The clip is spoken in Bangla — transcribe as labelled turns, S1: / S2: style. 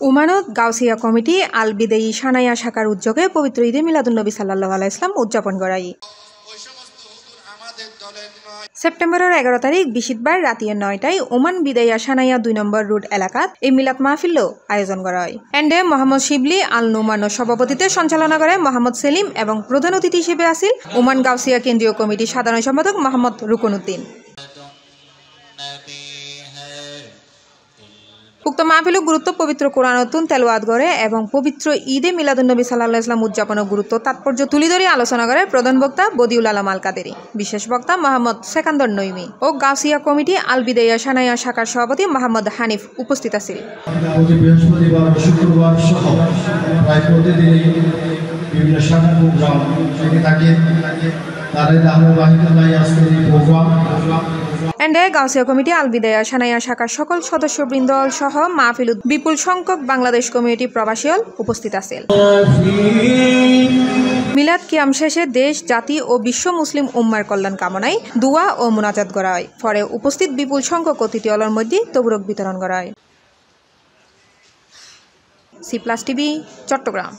S1: উমানত গাউসিয়া কমিটি আল বিদেয়ী সানাইয়া শাখার উদ্যোগে পবিত্র ঈদে মিলাদুন্নবী সাল্লাল্লাহু আলাইহি ইসলাম উদযাপন করায়। সেপ্টেম্বরের 11 তারিখ বৃহস্পতিবার রাতে 9টায় ওমান বিদাইয়া সানাইয়া 2 নম্বর রোড এলাকাত এই মিলাদ মাহফিল আয়োজন করা হয়। এন্ডে মোহাম্মদ শিবলি আল নুমানের সভাপতিত্বে সঞ্চালনা করে মোহাম্মদ সেলিম এবং প্রধান অতিথি হিসেবে আসিল ওমান গাউসিয়া কেন্দ্রীয় কমিটির সাধারণ সম্পাদক মোহাম্মদ রুকনউদ্দিন। উক্ত মাহফিল গুরুত্ব পবিত্র কোরআনতুন তেলাওয়াত করে এবং পবিত্র ঈদে মিলাদুন্নবী সাল্লাল্লাহু আলাইহি ওয়াসাল্লাম উদযাপনের গুরুত্ব তাৎপর্য তুলে ধরে আলোচনা করে প্রধান বক্তা বদিউল আলম আল কাদেরী, বিশেষ বক্তা মোহাম্মদ সেকান্দর নইমি ও গাউসিয়া কমিটি আল বিদাইয়া সানাইয়া শাখার সভাপতি মোহাম্মদ হানিফ উপস্থিত আছেন।
S2: বৃহস্পতিবার ও শুক্রবার সহ প্রায় প্রতিদিনই বিভিন্ন শাখা প্রোগ্রাম থাকে।
S1: এন্ডে গাউসিয়া কমিটি আল বিদাইয়া সানাইয়া শাখার সকল সদস্যবৃন্দ সহ মাহফিল বিপুল সংখ্যক বাংলাদেশ কমিউনিটি প্রবাসী উপস্থিত আছেন। মিলাদ কিয়াম শেষে দেশ, জাতি ও বিশ্ব মুসলিম উম্মার কল্যাণ কামনায় দোয়া ও মুনাজাত করা হয়। পরে উপস্থিত বিপুল সংখ্যক অতিথি অলর মধ্যে তবরক বিতরণ করা হয়। C plus TV, Chittagong.